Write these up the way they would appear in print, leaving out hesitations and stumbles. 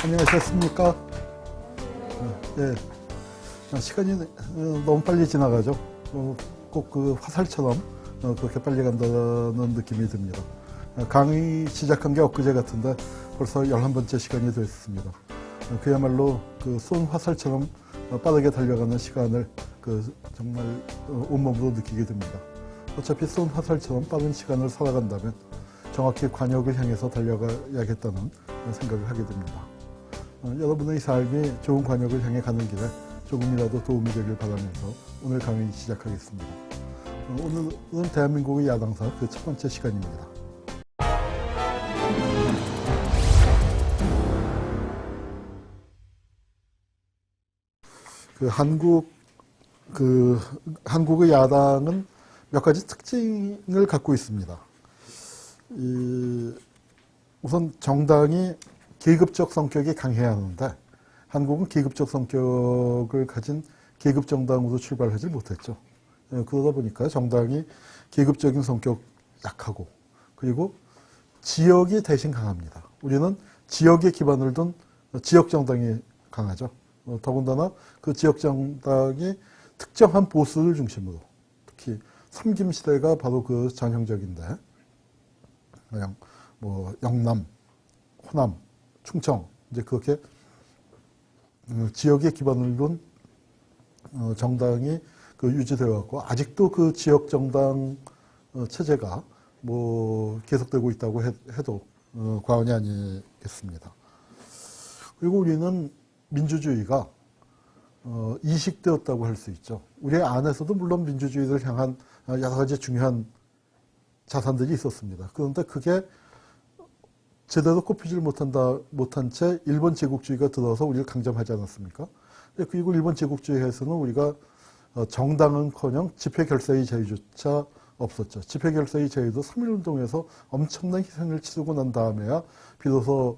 안녕하셨습니까? 예. 시간이 너무 빨리 지나가죠. 꼭 그 화살처럼 그렇게 빨리 간다는 느낌이 듭니다. 강의 시작한 게 엊그제 같은데 벌써 11번째 시간이 됐습니다. 그야말로 그 쏜 화살처럼 빠르게 달려가는 시간을 정말 온몸으로 느끼게 됩니다. 어차피 쏜 화살처럼 빠른 시간을 살아간다면 정확히 관역을 향해서 달려가야겠다는 생각을 하게 됩니다. 여러분의 삶이 좋은 관역을 향해 가는 길에 조금이라도 도움이 되길 바라면서 오늘 강의 시작하겠습니다. 오늘은 대한민국의 야당사 그 첫 번째 시간입니다. 한국의 야당은 몇 가지 특징을 갖고 있습니다. 우선 정당이 계급적 성격이 강해야 하는데 한국은 계급적 성격을 가진 계급 정당으로 출발하지 못했죠. 그러다 보니까 정당이 계급적인 성격 약하고 그리고 지역이 대신 강합니다. 우리는 지역에 기반을 둔 지역 정당이 강하죠. 더군다나 그 지역 정당이 특정한 보수를 중심으로 특히 삼김시대가 바로 그 전형적인데 그냥 영남, 호남, 충청 이제 그렇게 지역에 기반을 둔 정당이 유지되어 왔고 아직도 그 지역 정당 체제가 계속되고 있다고 해도 과언이 아니겠습니다. 그리고 우리는 민주주의가 이식되었다고 할 수 있죠. 우리 안에서도 물론 민주주의를 향한 여러 가지 중요한 자산들이 있었습니다. 그런데 그게 제대로 꼽히질 못한 채 일본 제국주의가 들어서 우리를 강점하지 않았습니까? 그리고 일본 제국주의에서는 우리가 정당은커녕 집회결사의 자유조차 없었죠. 집회결사의 자유도 3.1운동에서 엄청난 희생을 치르고 난 다음에야 비로소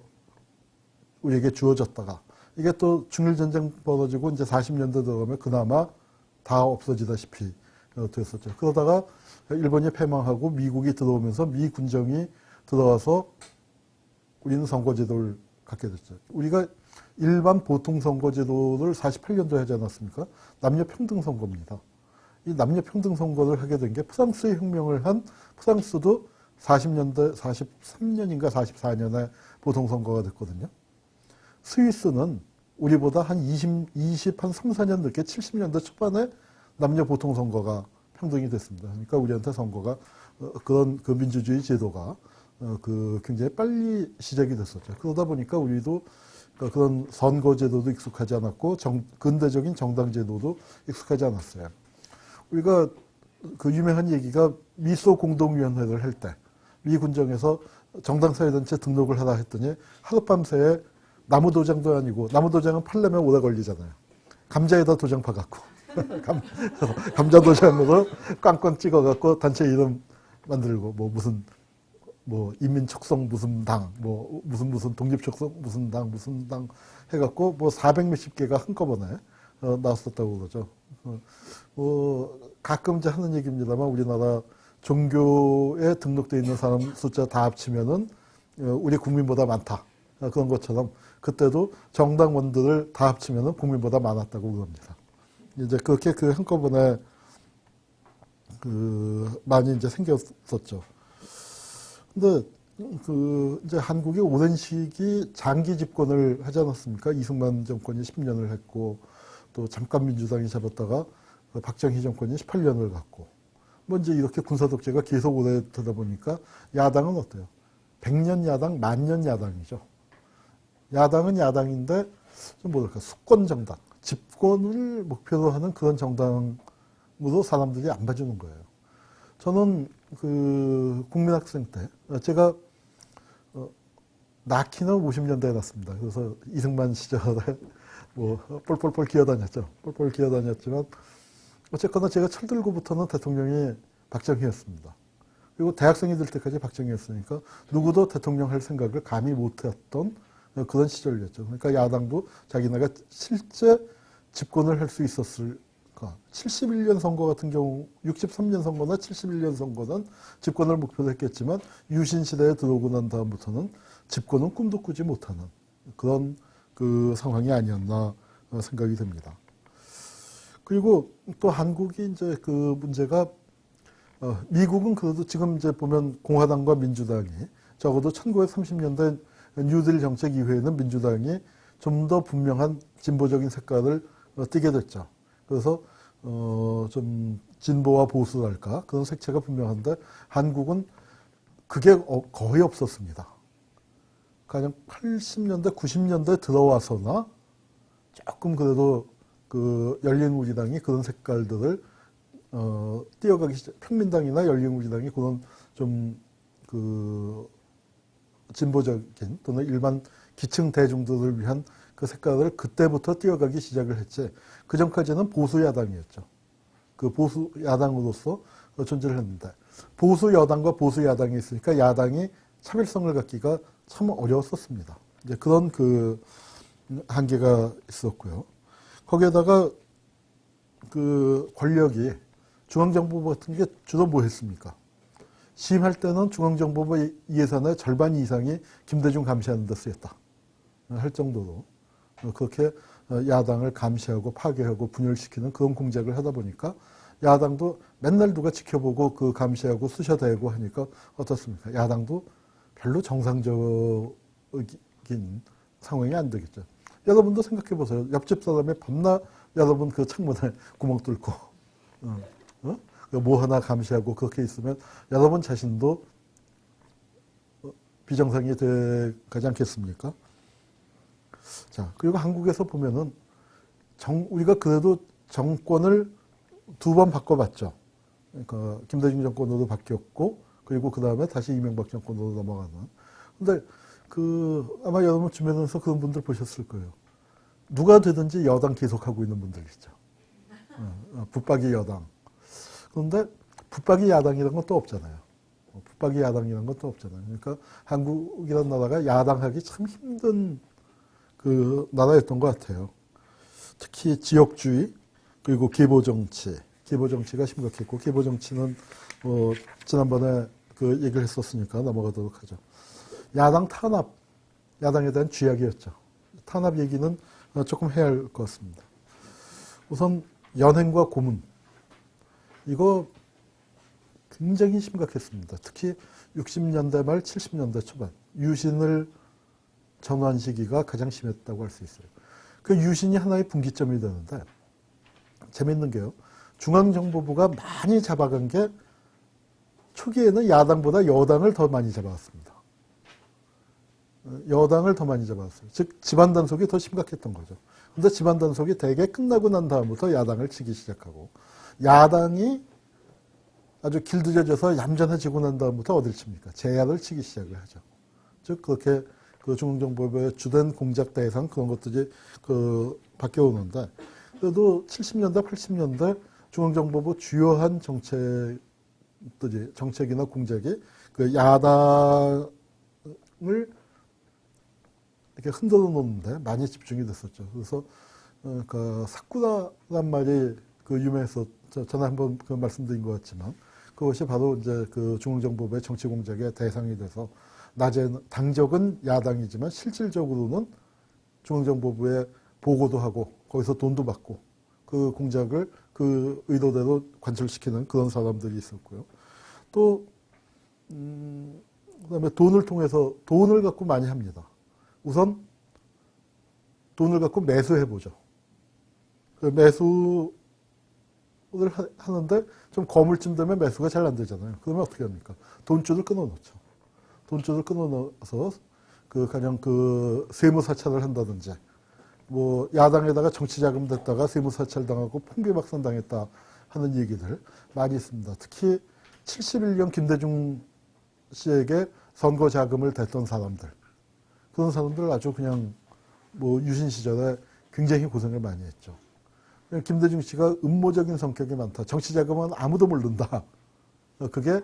우리에게 주어졌다가 이게 또 중일전쟁 벌어지고 이제 40년대 들어가면 그나마 다 없어지다시피 됐었죠. 그러다가 일본이 패망하고 미국이 들어오면서 미 군정이 들어와서 우리는 선거제도를 갖게 됐죠. 우리가 일반 보통 선거제도를 48년도에 하지 않았습니까? 남녀평등 선거입니다. 이 남녀평등 선거를 하게 된 게 프랑스의 혁명을 한 프랑스도 40년대, 43년인가 44년에 보통 선거가 됐거든요. 스위스는 우리보다 한 3, 4년 늦게 70년대 초반에 남녀 보통 선거가 평등이 됐습니다. 그러니까 우리한테 선거가 그런 민주주의 제도가 굉장히 빨리 시작이 됐었죠. 그러다 보니까 우리도 그런 선거제도도 익숙하지 않았고 근대적인 정당제도도 익숙하지 않았어요. 우리가 유명한 얘기가 미소 공동위원회를 할 때 미 군정에서 정당사회단체 등록을 하라 했더니 하룻밤새에 나무도장도 아니고 나무도장은 팔려면 오래 걸리잖아요. 감자에다 도장 파갖고 감자도장으로 꽝꽝 찍어갖고 단체 이름 만들고 인민촉성 무슨 당, 무슨 독립촉성 무슨 당 해갖고 400 몇십 개가 한꺼번에 나왔었다고 그러죠. 가끔 이제 하는 얘기입니다만 우리나라 종교에 등록되어 있는 사람 숫자 다 합치면은 우리 국민보다 많다. 그런 것처럼 그때도 정당원들을 다 합치면은 국민보다 많았다고 그럽니다. 이제 그렇게 한꺼번에 많이 이제 생겼었죠. 근데 이제 한국이 오랜 시기 장기 집권을 하지 않았습니까? 이승만 정권이 10년을 했고 또 잠깐 민주당이 잡았다가 박정희 정권이 18년을 갔고 이제 이렇게 군사 독재가 계속 오래 되다 보니까 야당은 어때요? 100년 야당, 만년 야당이죠. 야당은 야당인데 좀 수권 정당, 집권을 목표로 하는 그런 정당으로 사람들이 안 봐주는 거예요. 저는 국민학생 때 제가 낳기는 50년대에 났습니다. 그래서 이승만 시절에 뻘뻘뻘 기어다녔죠. 뻘뻘 기어다녔지만 어쨌거나 제가 철들고부터는 대통령이 박정희였습니다. 그리고 대학생이 될 때까지 박정희였으니까 누구도 대통령 할 생각을 감히 못했던 그런 시절이었죠. 그러니까 야당도 자기네가 실제 집권을 할 수 있었을까. 71년 선거 같은 경우 63년 선거나 71년 선거는 집권을 목표로 했겠지만 유신 시대에 들어오고 난 다음부터는 집권은 꿈도 꾸지 못하는 그런 그 상황이 아니었나 생각이 듭니다. 그리고 또 한국이 이제 그 문제가 미국은 그래도 지금 이제 보면 공화당과 민주당이 적어도 1930년대 뉴딜 정책 이후에는 민주당이 좀 더 분명한 진보적인 색깔을 띠게 됐죠. 그래서 좀 진보와 보수랄까 그런 색채가 분명한데 한국은 그게 거의 없었습니다. 가령 80년대, 90년대 들어와서나 조금 그래도 그 열린우리당이 그런 색깔들을 띄어가기 시작. 평민당이나 열린우리당이 그런 좀 그 진보적인 또는 일반 기층 대중들을 위한 그 색깔을 그때부터 띄어가기 시작을 했지. 그 전까지는 보수 야당이었죠. 그 보수 야당으로서 존재를 했는데 보수 여당과 보수 야당이 있으니까 야당이 차별성을 갖기가 참 어려웠었습니다. 이제 그런 그 한계가 있었고요. 거기에다가 그 권력이 중앙정부 같은 게 주로 뭐 했습니까? 시임할 때는 중앙정부 예산의 절반 이상이 김대중 감시하는 데 쓰였다. 할 정도로 그렇게 야당을 감시하고 파괴하고 분열시키는 그런 공작을 하다 보니까 야당도 맨날 누가 지켜보고 그 감시하고 쑤셔대고 하니까 어떻습니까? 야당도 별로 정상적인 상황이 안 되겠죠. 여러분도 생각해 보세요. 옆집 사람이 밤낮 여러분 그 창문에 구멍 뚫고 뭐 하나 감시하고 그렇게 있으면 여러분 자신도 비정상이 되지 않겠습니까? 자, 그리고 한국에서 보면은 우리가 그래도 정권을 2번 바꿔봤죠. 그러니까 김대중 정권으로 바뀌었고, 그리고 그 다음에 다시 이명박 정권으로 넘어가는. 근데 아마 여러분 주변에서 그런 분들 보셨을 거예요. 누가 되든지 여당 계속하고 있는 분들 있죠. 붙박이 여당. 그런데 붙박이 야당이라는 건 또 없잖아요. 붙박이 야당이라는 건 또 없잖아요. 그러니까 한국이라는 나라가 야당하기 참 힘든 그 나라였던 것 같아요. 특히 지역주의 그리고 계보정치. 계보정치가 심각했고 계보정치는 지난번에 그 얘기를 했었으니까 넘어가도록 하죠. 야당 탄압. 야당에 대한 쥐약이었죠. 탄압 얘기는 조금 해야 할 것 같습니다. 우선 연행과 고문. 이거 굉장히 심각했습니다. 특히 60년대 말 70년대 초반 유신을 전환 시기가 가장 심했다고 할 수 있어요. 그 유신이 하나의 분기점이 되는데 재밌는 게요. 중앙정보부가 많이 잡아간 게 초기에는 야당보다 여당을 더 많이 잡아왔습니다. 여당을 더 많이 잡아왔어요. 즉 집안 단속이 더 심각했던 거죠. 근데 집안 단속이 대개 끝나고 난 다음부터 야당을 치기 시작하고 야당이 아주 길들여져서 얌전해지고 난 다음부터 어딜 칩니까? 제야를 치기 시작을 하죠. 즉 그렇게 그 중앙정보부의 주된 공작 대상 그런 것들이 바뀌어오는데 그래도 70년대, 80년대 중앙정보부 주요한 정책이나 공작이 그 야당을 이렇게 흔들어 놓는데 많이 집중이 됐었죠. 그래서 그 사쿠라란 말이 그 유명해서 전에 한번 그 말씀드린 것 같지만 그것이 바로 이제 그 중앙정보부의 정치 공작의 대상이 돼서 낮에는 당적은 야당이지만 실질적으로는 중앙정보부에 보고도 하고 거기서 돈도 받고 그 공작을 그 의도대로 관철시키는 그런 사람들이 있었고요. 또 그다음에 돈을 통해서 돈을 갖고 많이 합니다. 우선 돈을 갖고 매수해보죠. 그 매수를 하는데 좀 거물쯤 되면 매수가 잘 안 되잖아요. 그러면 어떻게 합니까? 돈줄을 끊어놓죠. 돈줄을 끊어놓아서 가령 세무 사찰을 한다든지 뭐 야당에다가 정치자금 댔다가 세무 사찰 당하고 풍비박산 당했다 하는 얘기들 많이 있습니다. 특히 71년 김대중 씨에게 선거 자금을 댔던 사람들 그런 사람들 아주 그냥 뭐 유신 시절에 굉장히 고생을 많이 했죠. 김대중 씨가 음모적인 성격이 많다. 정치 자금은 아무도 모른다. 그게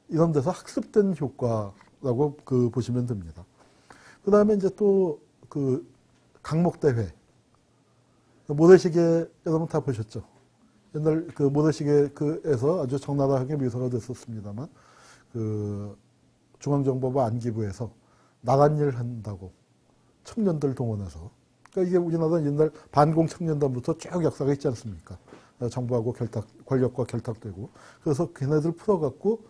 이런 데서 학습된 효과라고 보시면 됩니다. 그 다음에 이제 또 강목대회. 모래시계 여러분 다 보셨죠? 옛날 모래시계에서 아주 적나라하게 묘사가 됐었습니다만 중앙정보부 안기부에서 나랏일 한다고 청년들 동원해서 그러니까 이게 우리나라 옛날 반공 청년단부터 쭉 역사가 있지 않습니까? 정부하고 권력과 결탁되고. 그래서 걔네들 풀어갖고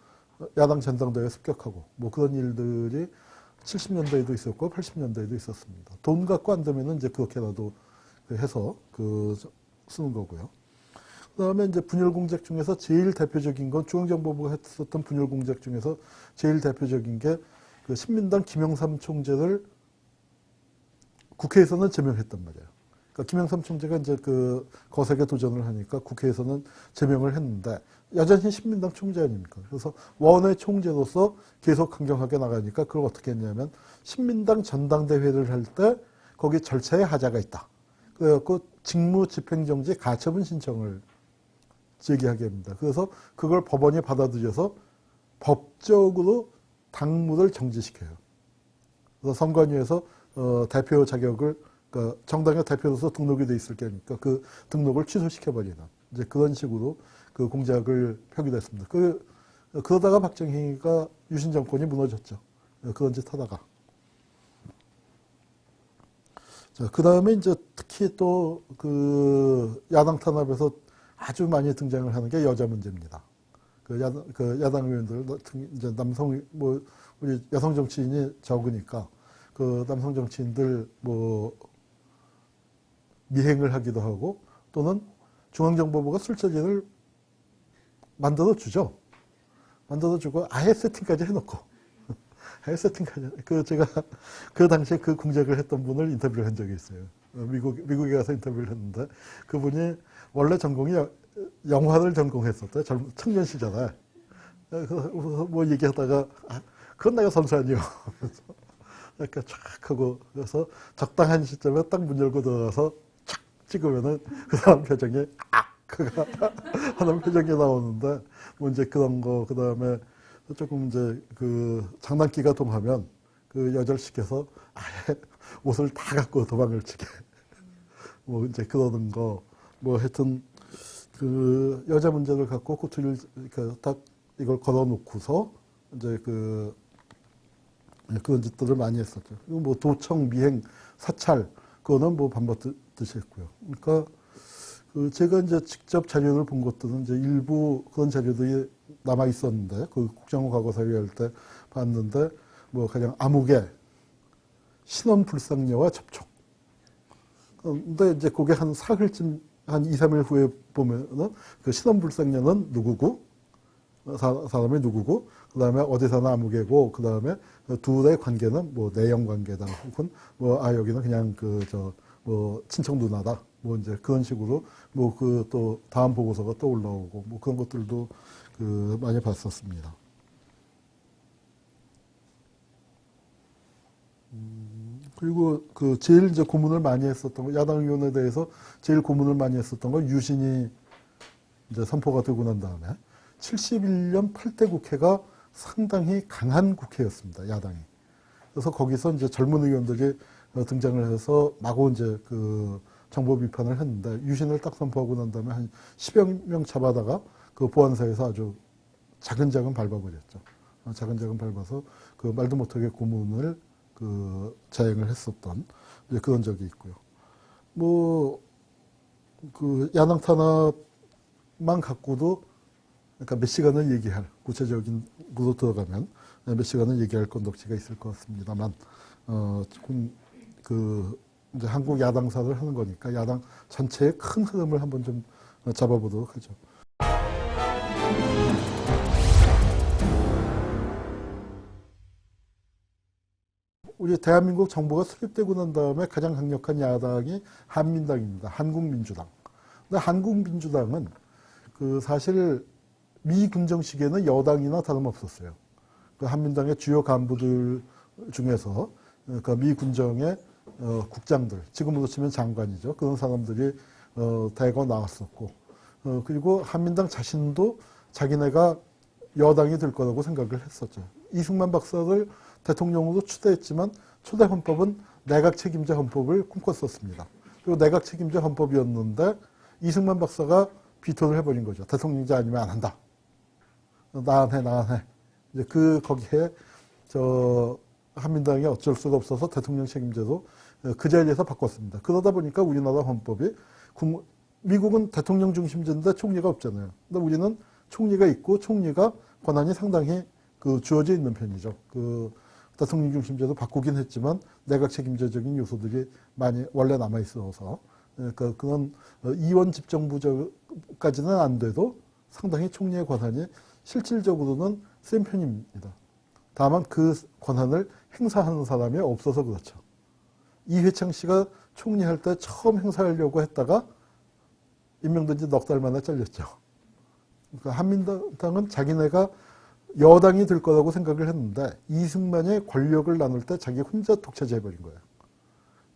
야당 전당대회에 습격하고 뭐 그런 일들이 70년대에도 있었고 80년대에도 있었습니다. 돈 갖고 안 되면은 이제 그렇게라도 해서 쓰는 거고요. 그 다음에 이제 분열 공작 중에서 제일 대표적인 건 중앙정보부가 했었던 분열 공작 중에서 제일 대표적인 게 그 신민당 김영삼 총재를 국회에서는 제명했단 말이에요. 그러니까 김영삼 총재가 이제 그 거세게 도전을 하니까 국회에서는 제명을 했는데 여전히 신민당 총재 아닙니까? 그래서 원외 총재로서 계속 강경하게 나가니까 그걸 어떻게 했냐면 신민당 전당대회를 할 때 거기 절차에 하자가 있다. 그래갖고 직무 집행정지 가처분 신청을 제기하게 합니다. 그래서 그걸 법원이 받아들여서 법적으로 당무를 정지시켜요. 그래서 선관위에서 대표 자격을 그러니까 정당의 대표로서 등록이 돼 있을 게니까 그 등록을 취소시켜버리는 이제 그런 식으로 그 공작을 펴기도 했습니다. 그러다가 박정희가 유신 정권이 무너졌죠. 그런 짓 하다가. 자, 그 다음에 이제 특히 또 그 야당 탄압에서 아주 많이 등장을 하는 게 여자 문제입니다. 그 야당 의원들, 이제 남성, 뭐, 우리 여성 정치인이 적으니까 그 남성 정치인들 뭐, 미행을 하기도 하고 또는 중앙정보부가 술자리를 만들어 주죠. 만들어 주고 아예 세팅까지 해놓고. 아예 세팅까지. 제가 그 당시에 그 공작을 했던 분을 인터뷰를 한 적이 있어요. 미국에 가서 인터뷰를 했는데 그분이 원래 전공이 영화를 전공했었대. 청년 시절에. 뭐 얘기하다가 그건 내가 선수 아니요. 이렇게 촥 하고 그래서 적당한 시점에 딱 문 열고 들어가서 촥 찍으면은 그 사람 표정이 그가 하는 표정이 나오는데 뭐 이제 그런 거 그다음에 조금 이제 그 장난기가 동하면 그 여절시켜서 아예 옷을 다 갖고 도망을 치게 뭐 이제 그러는 거 뭐 하여튼 그 여자 문제를 갖고 꼬투리를 딱 이걸 걸어놓고서 이제 그런 짓들을 많이 했었죠. 그리고 뭐 도청, 미행, 사찰 그거는 뭐 반복듯이 했고요. 그러니까 제가 이제 직접 자료를 본 것들은 이제 일부 그런 자료들이 남아 있었는데 그 국정원 과거사위 할 때 봤는데 뭐 가장 암흑의 신원 불상녀와 접촉. 근데 이제 그게 한 사흘쯤 한 2, 3일 후에 보면은 그 신원 불상녀는 누구고 사람이 누구고 그 다음에 어디 사는 암흑이고 그 다음에 둘의 관계는 뭐 내연 관계다 혹은 뭐 여기는 그냥 뭐 친척 누나다 뭐 이제 그런 식으로 뭐 또 다음 보고서가 또 올라오고 뭐 그런 것들도 많이 봤었습니다. 그리고 제일 이제 고문을 많이 했었던 거 야당 의원에 대해서 제일 고문을 많이 했었던 건 유신이 이제 선포가 되고 난 다음에 71년 8대 국회가 상당히 강한 국회였습니다. 야당이. 그래서 거기서 이제 젊은 의원들이 등장을 해서 마구 이제 정보 비판을 했는데 유신을 딱 선포하고 난 다음에 한 10여 명 잡아다가 그 보안사에서 아주 자근자근 밟아버렸죠. 자근자근 밟아서 말도 못하게 고문을 자행을 했었던 이제 그런 적이 있고요. 뭐 야당 탄압만 갖고도 그러니까 몇 시간을 얘기할 구체적인 구로 들어가면 몇 시간을 얘기할 건덕지가 있을 것 같습니다만 조금 이제 한국 야당사를 하는 거니까 야당 전체의 큰 흐름을 한번 좀 잡아보도록 하죠. 우리 대한민국 정부가 수립되고 난 다음에 가장 강력한 야당이 한민당입니다. 한국민주당. 근데 한국민주당은 사실 미 군정 시기에는 여당이나 다름없었어요. 한민당의 주요 간부들 중에서 그러니까 미 군정의 국장들, 지금으로 치면 장관이죠. 그런 사람들이 대거 나왔었고 그리고 한민당 자신도 자기네가 여당이 될 거라고 생각을 했었죠. 이승만 박사를 대통령으로 추대했지만 초대 헌법은 내각 책임제 헌법을 꿈꿨었습니다. 그리고 내각 책임제 헌법이었는데 이승만 박사가 비토를 해버린 거죠. 대통령제 아니면 안 한다. 나 안 해. 이제 거기에 한민당이 어쩔 수가 없어서 대통령 책임제도 그 자리에서 바꿨습니다. 그러다 보니까 우리나라 헌법이 미국은 대통령 중심제인데 총리가 없잖아요. 근데 우리는 총리가 있고 총리가 권한이 상당히 주어져 있는 편이죠. 대통령 중심제도 바꾸긴 했지만 내각 책임제적인 요소들이 많이 원래 남아 있어서 그런 이원 집정부까지는 안 돼도 상당히 총리의 권한이 실질적으로는 센 편입니다. 다만 그 권한을 행사하는 사람이 없어서 그렇죠. 이회창 씨가 총리할 때 처음 행사하려고 했다가 임명된 지 넉 달 만에 잘렸죠. 그러니까 한민당은 자기네가 여당이 될 거라고 생각을 했는데 이승만이 권력을 나눌 때 자기 혼자 독차지해버린 거예요.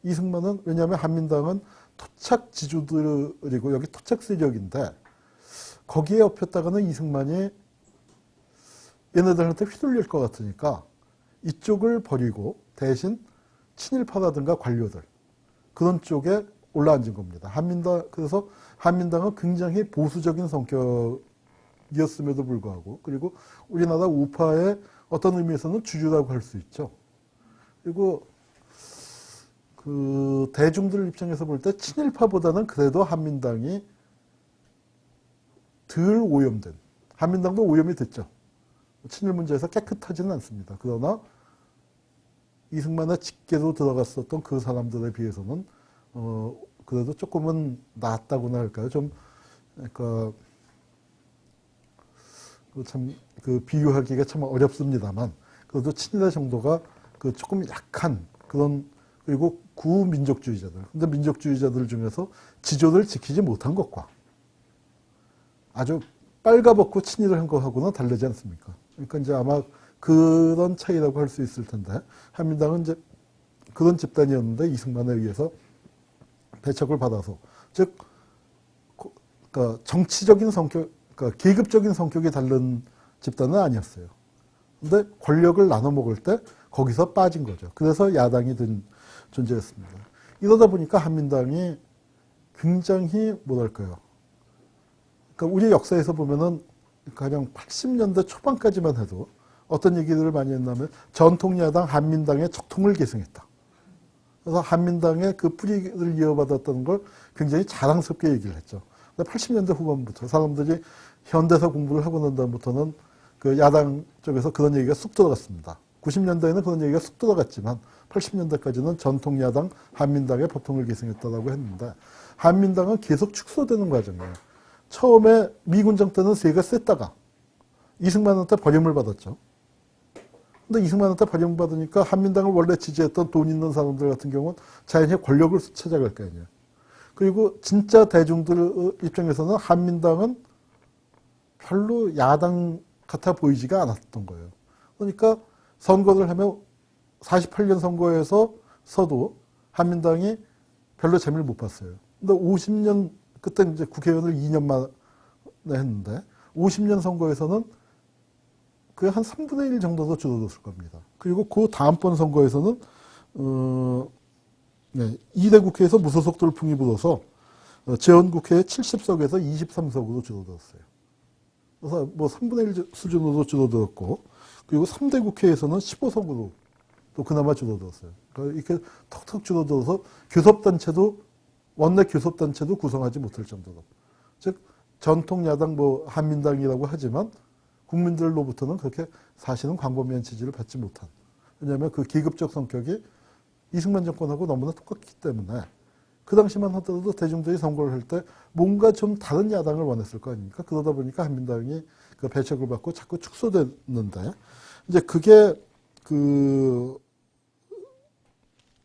이승만은 왜냐하면 한민당은 토착 지주들이고 여기 토착 세력인데 거기에 엎였다가는 이승만이 얘네들한테 휘둘릴 것 같으니까 이쪽을 버리고 대신 친일파라든가 관료들 그런 쪽에 올라앉은 겁니다. 그래서 한민당은 굉장히 보수적인 성격이었음에도 불구하고 그리고 우리나라 우파의 어떤 의미에서는 주주라고 할 수 있죠. 그리고 대중들 입장에서 볼 때 친일파보다는 그래도 한민당이 덜 오염된 한민당도 오염이 됐죠. 친일 문제에서 깨끗하지는 않습니다. 그러나 이승만의 직계로 들어갔었던 그 사람들에 비해서는 그래도 조금은 낫다고나 할까요? 좀 그러니까 비유하기가 참 어렵습니다만 그래도 친일의 정도가 조금 약한 그런 그리고 구민족주의자들. 근데 민족주의자들 중에서 지조를 지키지 못한 것과 아주 빨가벗고 친일을 한 거하고는 다르지 않습니까? 그러니까 이제 아마 그런 차이라고 할 수 있을 텐데 한민당은 이제 그런 집단이었는데 이승만에 의해서 배척을 받아서 즉 그러니까 정치적인 성격, 그러니까 계급적인 성격이 다른 집단은 아니었어요. 근데 권력을 나눠 먹을 때 거기서 빠진 거죠. 그래서 야당이 된 존재였습니다. 이러다 보니까 한민당이 굉장히 뭐랄까요. 그러니까 우리 역사에서 보면은 가령 80년대 초반까지만 해도 어떤 얘기들을 많이 했냐면 전통야당 한민당의 척통을 계승했다. 그래서 한민당의 그 뿌리를 이어받았다는 걸 굉장히 자랑스럽게 얘기를 했죠. 근데 80년대 후반부터 사람들이 현대사 공부를 하고 난 다음부터는 그 야당 쪽에서 그런 얘기가 쑥 들어갔습니다. 90년대에는 그런 얘기가 쑥 들어갔지만 80년대까지는 전통야당 한민당의 보통을 계승했다고 했는데 한민당은 계속 축소되는 과정이에요. 처음에 미군정 때는 세가 셌다가 이승만한테 버림을 받았죠. 근데 이승만한테 버림을 받으니까 한민당을 원래 지지했던 돈 있는 사람들 같은 경우는 자연히 권력을 찾아갈 거 아니에요. 그리고 진짜 대중들 입장에서는 한민당은 별로 야당 같아 보이지가 않았던 거예요. 그러니까 선거를 하면 48년 선거에서도 한민당이 별로 재미를 못 봤어요. 근데 50년 그때 이제 국회의원을 2년 만에 했는데 50년 선거에서는 그 한 3분의 1 정도도 줄어들었을 겁니다. 그리고 그 다음번 선거에서는 2대 국회에서 무소속 돌풍이 불어서 재헌국회의 70석에서 23석으로 줄어들었어요. 그래서 뭐 3분의 1 수준으로 줄어들었고 그리고 3대 국회에서는 15석으로 또 그나마 줄어들었어요. 그러니까 이렇게 턱턱 줄어들어서 교섭단체도 원내 교섭단체도 구성하지 못할 정도로 즉 전통 야당 뭐 한민당이라고 하지만 국민들로부터는 그렇게 사실은 광범위한 지지를 받지 못한 왜냐하면 그 계급적 성격이 이승만 정권하고 너무나 똑같기 때문에 그 당시만 하더라도 대중들이 선거를 할 때 뭔가 좀 다른 야당을 원했을 거 아닙니까? 그러다 보니까 한민당이 그 배척을 받고 자꾸 축소됐는데 이제 그게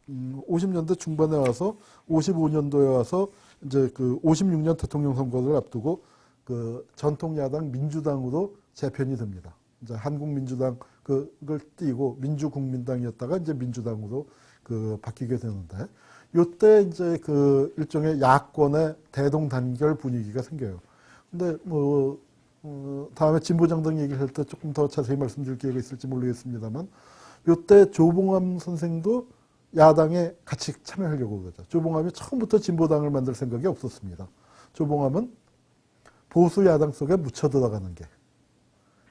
50년대 중반에 와서 55년도에 와서 이제 56년 대통령 선거를 앞두고 그 전통 야당 민주당으로 재편이 됩니다. 이제 한국민주당 그걸 띄고 민주국민당이었다가 이제 민주당으로 바뀌게 되는데 요때 이제 일종의 야권의 대동단결 분위기가 생겨요. 근데 다음에 진보정당 얘기할 때 조금 더 자세히 말씀드릴 기회가 있을지 모르겠습니다만 요때 조봉암 선생도 야당에 같이 참여하려고 그러죠. 조봉암이 처음부터 진보당을 만들 생각이 없었습니다. 조봉암은 보수 야당 속에 묻혀 들어가는 게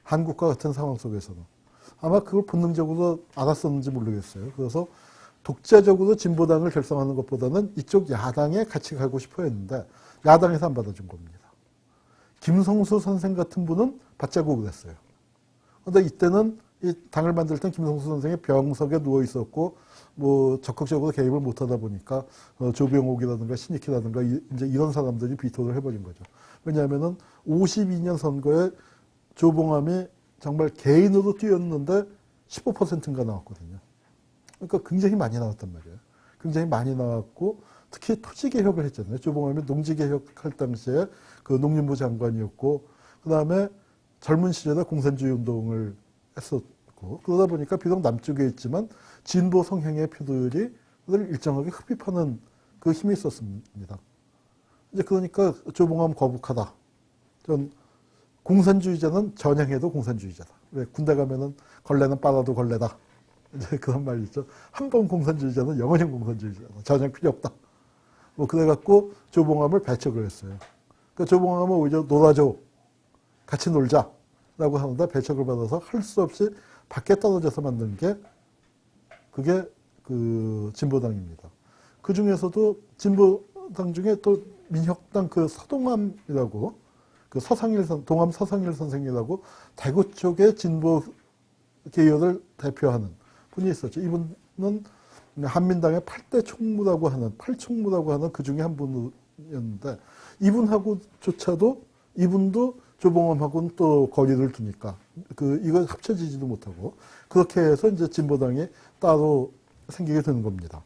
한국과 같은 상황 속에서는 아마 그걸 본능적으로 알았었는지 모르겠어요. 그래서 독자적으로 진보당을 결성하는 것보다는 이쪽 야당에 같이 가고 싶어 했는데 야당에서 안 받아준 겁니다. 김성수 선생 같은 분은 받자고 그랬어요. 그런데 이때는 이 당을 만들 땐 김성수 선생이 병석에 누워 있었고 뭐 적극적으로 개입을 못 하다 보니까 조병옥이라든가 신익희라든가 이제 이런 사람들이 비토를 해버린 거죠. 왜냐하면은 52년 선거에 조봉암이 정말 개인으로 뛰었는데 15%인가 나왔거든요. 그러니까 굉장히 많이 나왔단 말이에요. 굉장히 많이 나왔고 특히 토지 개혁을 했잖아요. 조봉암이 농지 개혁할 당시에 그 농림부 장관이었고 그 다음에 젊은 시절에 공산주의 운동을 했었고 그러다 보니까 비록 남쪽에 있지만 진보 성향의 표들이 일정하게 흡입하는 그 힘이 있었습니다. 이제 그러니까 조봉암 거북하다. 전 공산주의자는 전향해도 공산주의자다. 왜 군대 가면은 걸레는 빨아도 걸레다. 이제 그런 말이 있죠. 한 번 공산주의자는 영원히 공산주의자다. 전향 필요 없다. 뭐 그래갖고 조봉암을 배척을 했어요. 그러니까 조봉암은 오히려 놀아줘. 같이 놀자. 라고 하는데 배척을 받아서 할 수 없이 밖에 떨어져서 만든 게 그게 그 진보당입니다. 그 중에서도 진보당 중에 또 민혁당 그 서동암이라고 그 동암 서상일 선생이라고 대구 쪽의 진보 계열을 대표하는 분이 있었죠. 이분은 한민당의 8대 총무라고 하는 8총무라고 하는 그 중에 한 분이었는데 이분하고조차도 이분도 조봉암하고는 또 거리를 두니까 이걸 합쳐지지도 못하고 그렇게 해서 이제 진보당이 따로 생기게 되는 겁니다.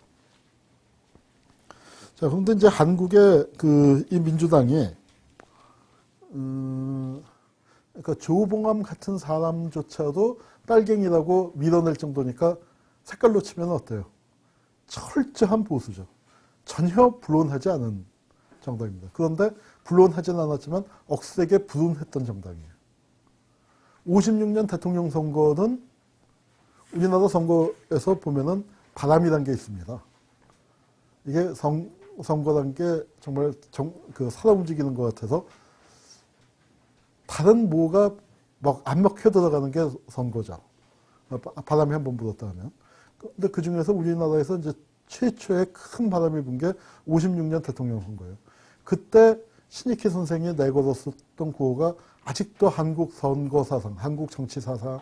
자, 그런데 이제 한국의 이 민주당이 그러니까 조봉암 같은 사람조차도 빨갱이라고 밀어낼 정도니까 색깔로 치면 어때요? 철저한 보수죠. 전혀 불온하지 않은 정당입니다. 그런데 불온하지는 않았지만 억세게 불운했던 정당이에요. 56년 대통령 선거는 우리나라 선거에서 보면은 바람이란 게 있습니다. 이게 선거란 게 정말 살아 움직이는 것 같아서 다른 뭐가 막 안 먹혀 들어가는 게 선거죠. 바람이 한번 불었다 하면. 근데 그 중에서 우리나라에서 이제 최초의 큰 바람이 분 게 56년 대통령 선거예요. 그때 신익희 선생이 내걸었었던 구호가 아직도 한국 선거사상, 한국 정치사상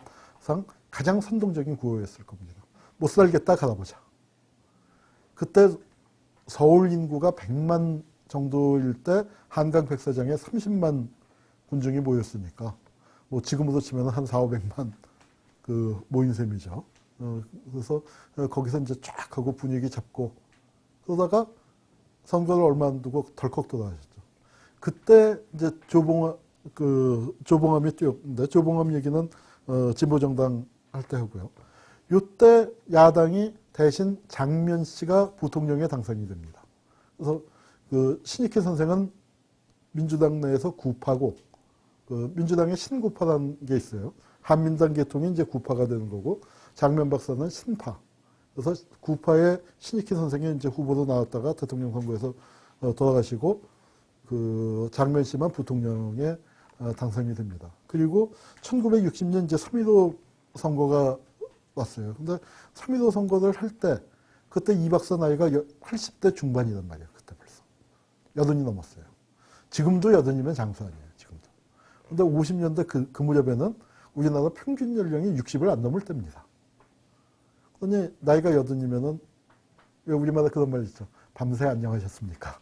가장 선동적인 구호였을 겁니다. 못 살겠다 가라보자. 그때 서울 인구가 100만 정도일 때 한강 백사장에 30만 군중이 모였으니까 뭐 지금으로 치면 한 4,500만 그 모인 셈이죠. 그래서 거기서 이제 쫙 하고 분위기 잡고 그러다가 선거를 얼마 안 두고 덜컥 돌아가셨죠. 그때 이제 조봉암이 뛰었는데 조봉암 얘기는 진보정당 할 때 하고요. 이때 야당이 대신 장면 씨가 부통령에 당선이 됩니다. 그래서 그 신익희 선생은 민주당 내에서 구파고 민주당의 신구파라는 게 있어요. 한민당 계통이 이제 구파가 되는 거고 장면 박사는 신파. 그래서 구파의 신익희 선생이 이제 후보로 나왔다가 대통령 선거에서 돌아가시고 그 장면 씨만 부통령에 당선이 됩니다. 그리고 1960년 이제 3.15 선거가 왔어요. 근데 3.15 선거를 할 때 그때 이 박사 나이가 80대 중반이란 말이에요. 그때 벌써. 80이 넘었어요. 지금도 80이면 장수 아니에요. 지금도. 근데 50년대 그 무렵에는 우리나라 평균 연령이 60을 안 넘을 때입니다. 그러니 나이가 80이면은 왜 우리마다 그런 말 있죠. 밤새 안녕하셨습니까?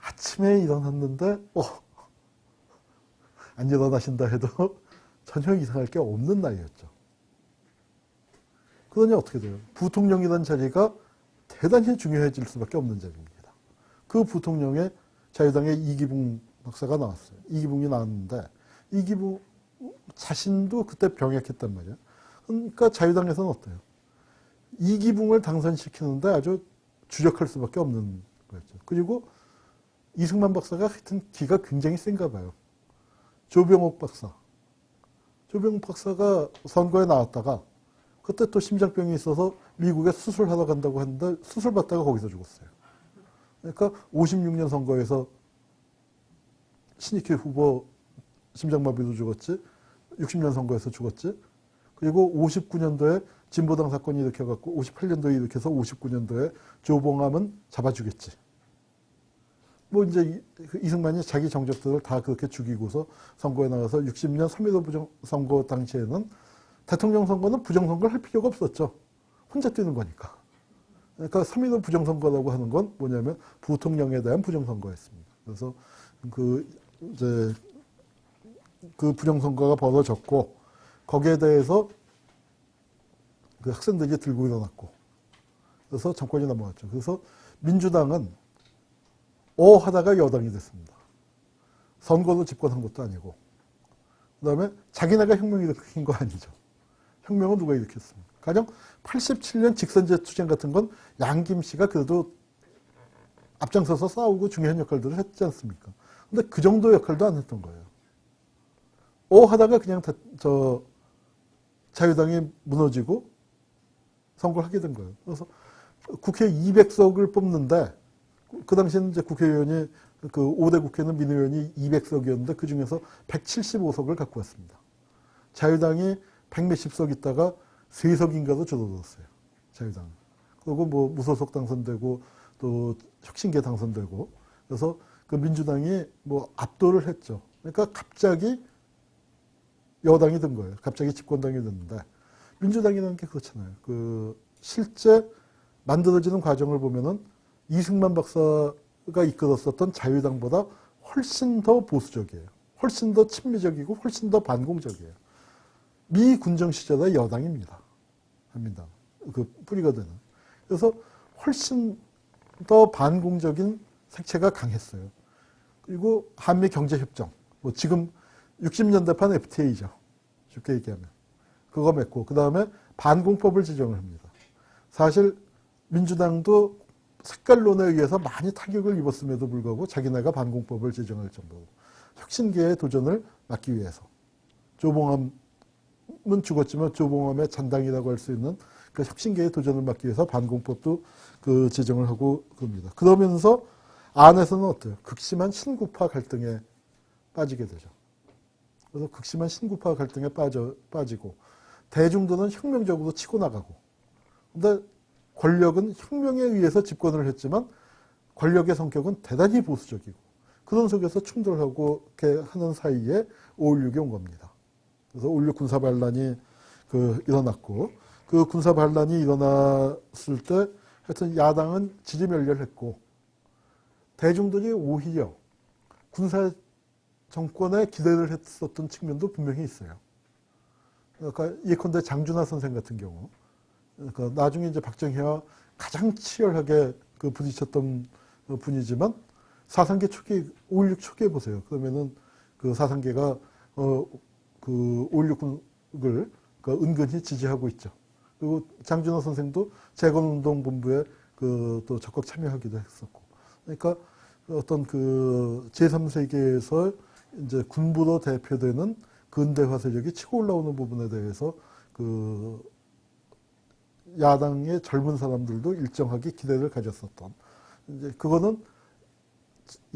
아침에 일어났는데 안 일어나신다 해도 전혀 이상할 게 없는 나이였죠. 그러니 어떻게 돼요? 부통령이라는 자리가 대단히 중요해질 수밖에 없는 자리입니다. 그 부통령에 자유당의 이기붕 박사가 나왔어요. 이기붕이 나왔는데 이기붕 자신도 그때 병약했단 말이에요. 그러니까 자유당에서는 어때요? 이기붕을 당선시키는데 아주 주력할 수밖에 없는 거였죠. 그리고 이승만 박사가 하여튼 기가 굉장히 센가 봐요. 조병옥 박사가 선거에 나왔다가 그때 또 심장병이 있어서 미국에 수술하러 간다고 했는데 수술 받다가 거기서 죽었어요. 그러니까 56년 선거에서 신익희 후보 심장마비로 죽었지, 60년 선거에서 죽었지. 그리고 59년도에 진보당 사건이 일으켜갖고 58년도에 일으켜서 59년도에 조봉암은 잡아주겠지. 뭐 이제 이승만이 자기 정적들을 다 그렇게 죽이고서 선거에 나가서 60년 3.15 부정선거 당시에는 대통령 선거는 부정선거를 할 필요가 없었죠. 혼자 뛰는 거니까. 그러니까 3.15 부정선거라고 하는 건 뭐냐면 부통령에 대한 부정선거였습니다. 그래서 이제 그 부정선거가 벌어졌고 거기에 대해서 그 학생들이 들고 일어났고 그래서 정권이 넘어갔죠. 그래서 민주당은 하다가 여당이 됐습니다. 선거도 집권한 것도 아니고 그다음에 자기네가 혁명을 일으킨 거 아니죠. 혁명은 누가 일으켰습니까? 가령 87년 직선제 투쟁 같은 건 양김 씨가 그래도 앞장서서 싸우고 중요한 역할들을 했지 않습니까? 근데 그 정도 역할도 안 했던 거예요. 하다가 그냥 자유당이 무너지고 선거를 하게 된 거예요. 그래서 국회 200석을 뽑는데 그 당시에는 이제 국회의원이 그 5대 국회는 민의원이 200석이었는데 그 중에서 175석을 갖고 왔습니다. 자유당이 100몇십 석 있다가 3석인가도 줄어들었어요. 자유당. 그리고 뭐 무소속 당선되고 또 혁신계 당선되고 그래서 그 민주당이 뭐 압도를 했죠. 그러니까 갑자기 여당이 된 거예요. 갑자기 집권당이 됐는데 민주당이라는 게 그렇잖아요. 그 실제 만들어지는 과정을 보면은 이승만 박사가 이끌었었던 자유당보다 훨씬 더 보수적이에요. 훨씬 더 친미적이고 훨씬 더 반공적이에요. 미 군정 시절의 여당입니다. 한민당. 그 뿌리가 되는. 그래서 훨씬 더 반공적인 색채가 강했어요. 그리고 한미 경제협정. 뭐 지금 60년대판 FTA죠. 쉽게 얘기하면. 그거 맺고 그 다음에 반공법을 지정을 합니다. 사실 민주당도 색깔론에 의해서 많이 타격을 입었음에도 불구하고 자기네가 반공법을 제정할 정도로 혁신계의 도전을 막기 위해서 조봉암은 죽었지만 조봉암의 잔당이라고 할 수 있는 그 혁신계의 도전을 막기 위해서 반공법도 그 제정을 하고 그럽니다. 그러면서 안에서는 어때요? 극심한 신구파 갈등에 빠지게 되죠. 그래서 극심한 신구파 갈등에 빠지고 대중들은 혁명적으로 치고 나가고 근데 권력은 혁명에 의해서 집권을 했지만 권력의 성격은 대단히 보수적이고 그런 속에서 충돌하고 이렇게 하는 사이에 5.16이 온 겁니다. 그래서 5.16 군사반란이 일어났고 그 군사반란이 일어났을 때 하여튼 야당은 지지멸렬했고 대중들이 오히려 군사 정권에 기대를 했었던 측면도 분명히 있어요. 그러니까 예컨대 장준하 선생 같은 경우 그러니까 나중에 이제 박정희와 가장 치열하게 부딪혔던 분이지만 사상계 초기 5.16 초기에 보세요. 그러면은 그 사상계가 그 5.16을 은근히 지지하고 있죠. 그리고 장준하 선생도 재건운동본부에 또 적극 참여하기도 했었고. 그러니까 어떤 그 제3세계에서 이제 군부로 대표되는 근대화 세력이 치고 올라오는 부분에 대해서 그 야당의 젊은 사람들도 일정하게 기대를 가졌었던. 이제 그거는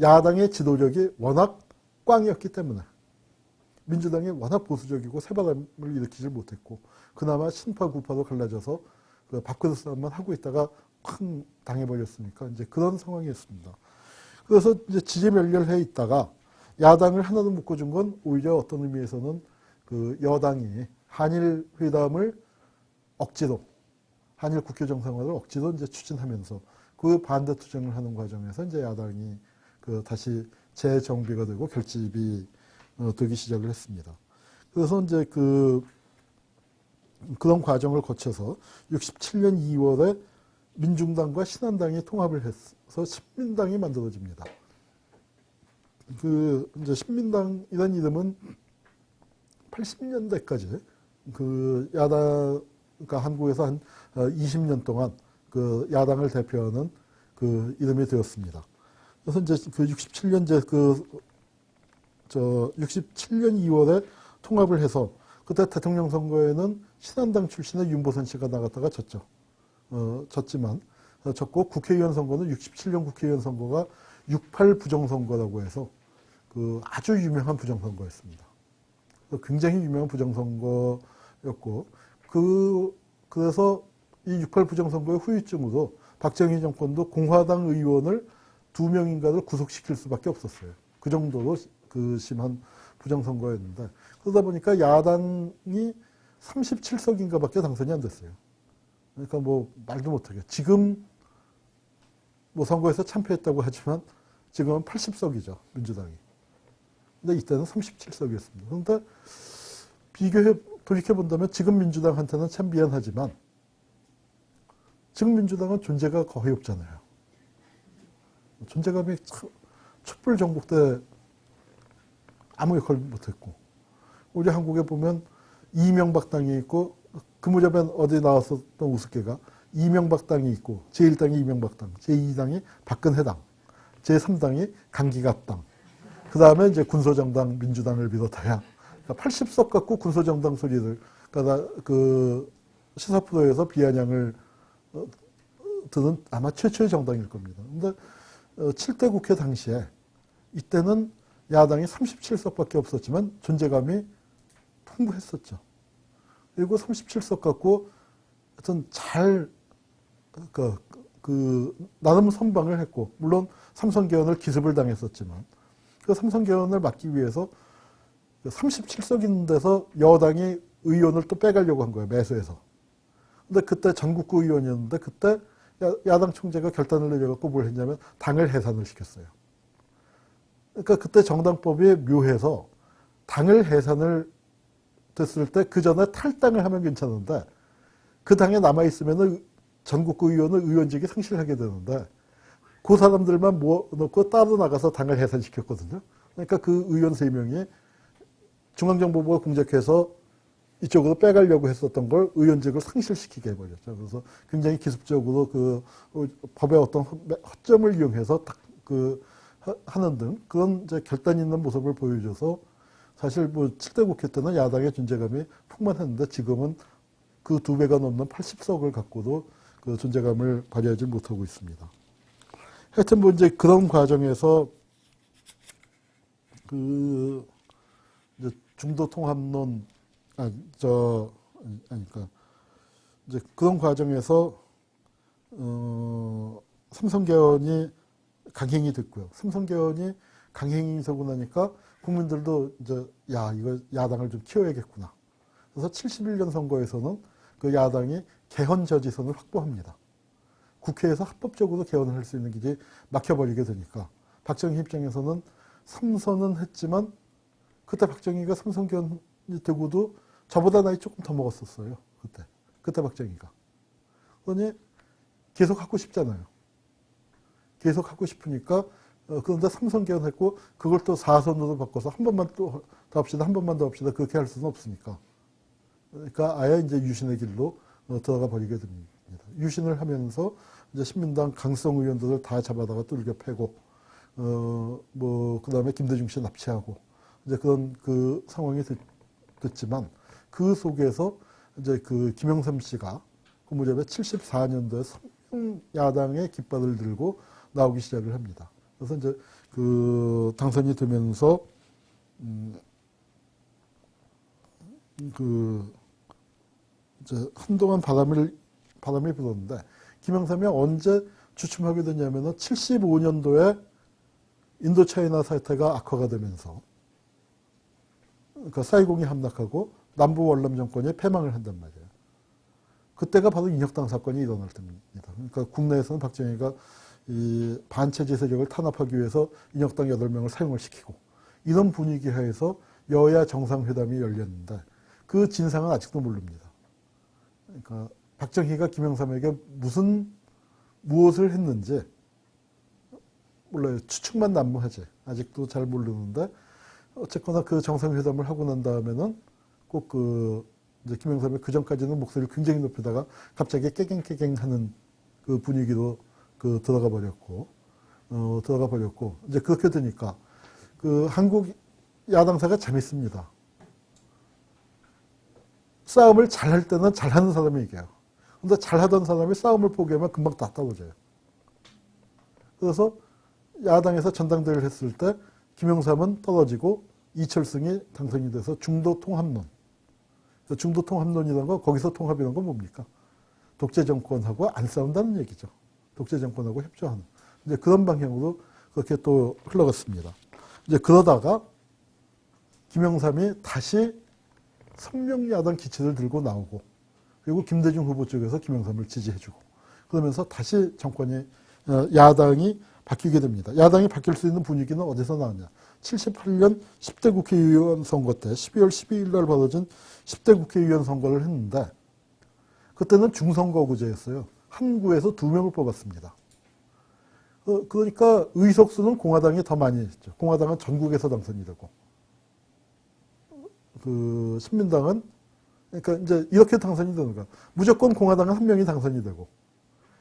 야당의 지도력이 워낙 꽝이었기 때문에 민주당이 워낙 보수적이고 새바람을 일으키질 못했고 그나마 신파 구파로 갈라져서 그 밥그릇 싸움만 하고 있다가 쾅 당해버렸으니까 이제 그런 상황이었습니다. 그래서 이제 지지멸렬해 있다가 야당을 하나도 묶어준 건 오히려 어떤 의미에서는 그 여당이 한일 회담을 억지로 한일 국교 정상화를 억지로 이제 추진하면서 그 반대 투쟁을 하는 과정에서 이제 야당이 다시 재정비가 되고 결집이 되기 시작을 했습니다. 그래서 이제 그런 과정을 거쳐서 67년 2월에 민중당과 신한당이 통합을 해서 신민당이 만들어집니다. 이제 신민당이라는 이름은 80년대까지 그러니까 한국에서 한 20년 동안 그 야당을 대표하는 그 이름이 되었습니다. 그래서 이제 67년 67년 2월에 통합을 해서 그때 대통령 선거에는 신한당 출신의 윤보선 씨가 나갔다가 졌죠. 졌지만 졌고 국회의원 선거는 67년 국회의원 선거가 68 부정선거라고 해서 아주 유명한 부정선거였습니다. 굉장히 유명한 부정선거였고 그래서 이 6.8 부정선거의 후유증으로 박정희 정권도 공화당 의원을 2명인가를 구속시킬 수밖에 없었어요. 그 정도로 그 심한 부정선거였는데, 그러다 보니까 야당이 37석인가 밖에 당선이 안 됐어요. 그러니까 뭐 말도 못하게. 지금 뭐 선거에서 참패했다고 하지만 지금은 80석이죠, 민주당이. 근데 이때는 37석이었습니다. 그런데 돌이켜본다면 지금 민주당한테는 참 미안하지만 지금 민주당은 존재가 거의 없잖아요. 존재감이 촛불 정국 때 아무 역할을 못했고, 우리 한국에 보면 이명박 당이 있고, 그 무렵엔 어디 나왔었던 우습게가 이명박 당이 있고, 제1당이 이명박 당, 제2당이 박근혜 당, 제3당이 강기갑 당, 그 다음에 이제 군소정당 민주당을 비롯하여 80석 갖고 군소정당 소리를, 그러니까 그 시사프로에서 비아냥을 드는 아마 최초의 정당일 겁니다. 근데 7대 국회 당시에 이때는 야당이 37석밖에 없었지만 존재감이 풍부했었죠. 그리고 37석 갖고 하여튼 잘 나름 선방을 했고, 물론 삼성개헌을 기습을 당했었지만 그 삼성개헌을 막기 위해서 37석 있는 데서 여당이 의원을 또 빼가려고 한 거예요, 매수해서. 근데 그때 전국구 의원이었는데 그때 야당 총재가 결단을 내려갖고 뭘 했냐면 당을 해산을 시켰어요. 그러니까 그때 정당법이 묘해서 당을 해산을 됐을 때 그 전에 탈당을 하면 괜찮은데 그 당에 남아있으면 전국구 의원은 의원직이 상실하게 되는데 그 사람들만 모아놓고 따로 나가서 당을 해산시켰거든요. 그러니까 그 의원 3명이 중앙정보부가 공작해서 이쪽으로 빼가려고 했었던 걸 의원직을 상실시키게 해버렸죠. 그래서 굉장히 기습적으로 그 법의 어떤 허점을 이용해서 하는 등 그런 이제 결단 있는 모습을 보여줘서 사실 뭐 7대 국회 때는 야당의 존재감이 풍만했는데 지금은 그 2배가 넘는 80석을 갖고도 그 존재감을 발휘하지 못하고 있습니다. 하여튼 뭐 이제 그런 과정에서 그 이제 중도 통합론 그러니까 이제 그런 과정에서 삼성개헌이 강행이 됐고요. 삼성개헌이 강행이 되고 나니까 국민들도 이제 이거 야당을 좀 키워야겠구나. 그래서 71년 선거에서는 그 야당이 개헌 저지선을 확보합니다. 국회에서 합법적으로 개헌을 할 수 있는 길이 막혀버리게 되니까 박정희 입장에서는 3선은 했지만 그때 박정희가 삼성개헌이 되고도 저보다 나이 조금 더 먹었었어요. 그때 박정희가. 그러니 계속 하고 싶잖아요. 계속 하고 싶으니까 그런데 삼성개헌 했고 그걸 또 4선으로 바꿔서 한 번만 또 더 합시다, 한 번만 더 합시다 그렇게 할 수는 없으니까. 그러니까 아예 이제 유신의 길로 들어가 버리게 됩니다. 유신을 하면서 이제 신민당 강성 의원들을 다 잡아다가 뚫겨 패고 그 다음에 김대중 씨 납치하고 이제 그런 그 상황이 됐지만 그 속에서 이제 그 김영삼 씨가 그 무렵에 74년도에 야당의 깃발을 들고 나오기 시작을 합니다. 그래서 이제 그 당선이 되면서 이제 한동안 바람이 불었는데 김영삼이 언제 주춤하게 됐냐면은 75년도에 인도차이나 사태가 악화가 되면서 그러니까 사이공이 함락하고 남부 월남 정권이 패망을 한단 말이에요. 그때가 바로 인혁당 사건이 일어날 때입니다. 그러니까 국내에서는 박정희가 이 반체제 세력을 탄압하기 위해서 인혁당 8명을 사용을 시키고 이런 분위기 하에서 여야 정상회담이 열렸는데 그 진상은 아직도 모릅니다. 그러니까 박정희가 김영삼에게 무엇을 했는지 몰라요. 추측만 난무하지. 아직도 잘 모르는데 어쨌거나 그 정상회담을 하고 난 다음에는 꼭 이제 김영삼이 그 전까지는 목소리를 굉장히 높이다가 갑자기 깨갱깨갱 하는 그 분위기로 들어가 버렸고 이제 그렇게 되니까 그 한국 야당사가 재밌습니다. 싸움을 잘할 때는 잘하는 사람이 이겨요. 근데 잘하던 사람이 싸움을 포기하면 금방 다 떨어져요. 그래서 야당에서 전당대회를 했을 때 김영삼은 떨어지고 이철승이 당선이 돼서 중도 통합론. 중도 통합론이라는 거, 거기서 통합이라는 건 뭡니까? 독재 정권하고 안 싸운다는 얘기죠. 독재 정권하고 협조하는. 이제 그런 방향으로 그렇게 또 흘러갔습니다. 이제 그러다가 김영삼이 다시 선명야당 기치를 들고 나오고, 그리고 김대중 후보 쪽에서 김영삼을 지지해주고, 그러면서 다시 정권이, 야당이 바뀌게 됩니다. 야당이 바뀔 수 있는 분위기는 어디서 나왔냐? 78년 10대 국회의원 선거 때 12월 12일 날 벌어진 10대 국회의원 선거를 했는데, 그때는 중선거구제였어요. 한 구에서 2명을 뽑았습니다. 그러니까 의석수는 공화당이 더 많이 했죠. 공화당은 전국에서 당선이 되고, 신민당은, 그러니까 이제 이렇게 당선이 되는 거야. 무조건 공화당은 한 명이 당선이 되고,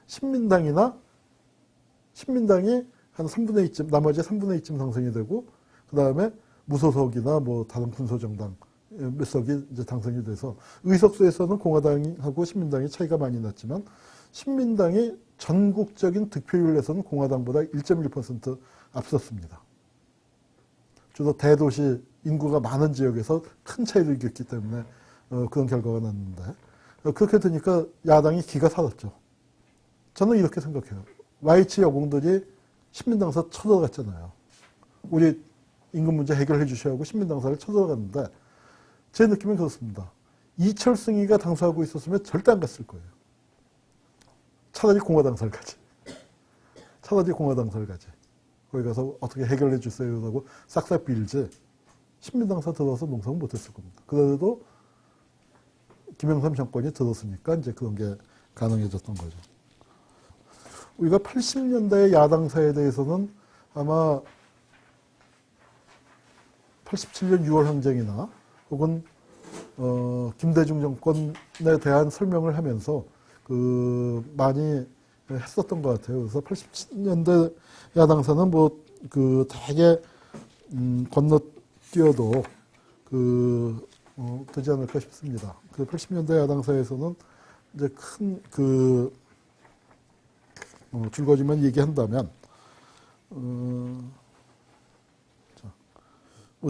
신민당이 한 3분의 2쯤, 나머지 3분의 2쯤 당선이 되고, 그 다음에 무소속이나 뭐 다른 군소정당 몇 석이 이제 당선이 돼서, 의석수에서는 공화당하고 신민당이 차이가 많이 났지만, 신민당이 전국적인 득표율에서는 공화당보다 1.1% 앞섰습니다. 주로 대도시 인구가 많은 지역에서 큰 차이를 이겼기 때문에 그런 결과가 났는데, 그렇게 되니까 야당이 기가 살았죠. 저는 이렇게 생각해요. YH 여공들이 신민당사 쳐들어갔잖아요. 우리 임금 문제 해결해 주셔야 하고 신민당사를 쳐들어갔는데, 제 느낌은 그렇습니다. 이철승이가 당사하고 있었으면 절대 안 갔을 거예요. 차라리 공화당사를 가지. 차라리 공화당사를 가지. 거기 가서 어떻게 해결해 주세요라고 싹싹 빌지, 신민당사 들어서 농성은 못했을 겁니다. 그래도 김영삼 정권이 들었으니까 이제 그런 게 가능해졌던 거죠. 우리가 80년대 야당사에 대해서는 아마 87년 6월 항쟁이나 혹은 김대중 정권에 대한 설명을 하면서 많이 했었던 것 같아요. 그래서 80년대 야당사는 되게 건너뛰어도 되지 않을까 싶습니다. 80년대 야당사에서는 이제 큰 줄거지만 얘기한다면,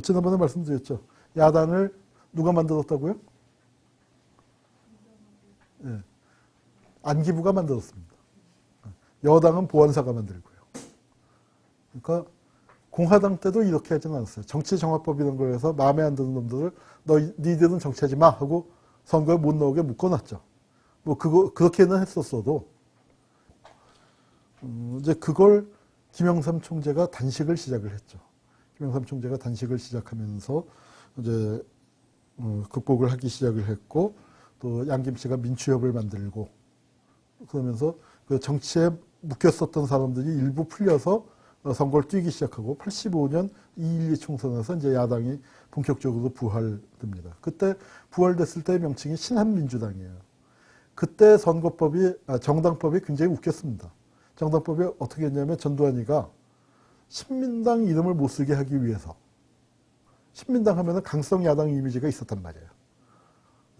지난번에 말씀드렸죠. 야당을 누가 만들었다고요? 네. 안기부가 만들었습니다. 여당은 보안사가 만들고요. 그러니까 공화당 때도 이렇게 하지는 않았어요. 정치정화법 이런 거에서 마음에 안 드는 놈들을 니들은 정치하지 마 하고 선거에 못 나오게 묶어놨죠. 그렇게는 했었어도, 이제 그걸 김영삼 총재가 단식을 시작을 했죠. 김영삼 총재가 단식을 시작하면서 이제 극복을 하기 시작을 했고, 또 양김씨가 민추협을 만들고, 그러면서 그 정치에 묶였었던 사람들이 일부 풀려서 선거를 뛰기 시작하고, 85년 2.12 총선에서 이제 야당이 본격적으로 부활됩니다. 그때 부활됐을 때의 명칭이 신한민주당이에요. 그때 정당법이 굉장히 웃겼습니다. 정당법이 어떻게 했냐면, 전두환이가 신민당 이름을 못 쓰게 하기 위해서, 신민당 하면은 강성 야당 이미지가 있었단 말이에요.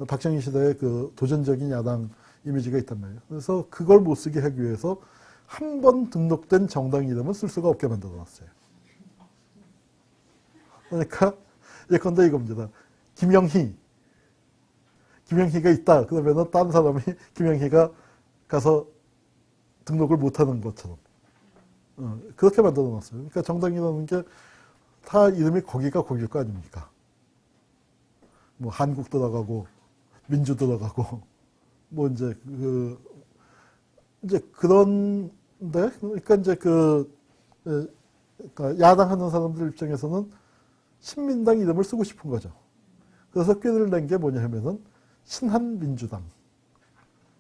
박정희 시대에 도전적인 야당 이미지가 있단 말이에요. 그래서 그걸 못 쓰게 하기 위해서 한 번 등록된 정당 이름은 쓸 수가 없게 만들어 놨어요. 그러니까 예컨대 이겁니다. 김영희가 있다. 그러면은 다른 사람이 김영희가 가서 등록을 못 하는 것처럼. 그렇게 만들어 놨어요. 그러니까 정당이라는 게 다 이름이 거기가 거길 거 아닙니까? 뭐 한국 들어가고 민주 들어가고 이제 그런데, 그러니까 이제 그러니까 야당하는 사람들 입장에서는 신민당 이름을 쓰고 싶은 거죠. 그래서 꾀를 낸 게 뭐냐 하면은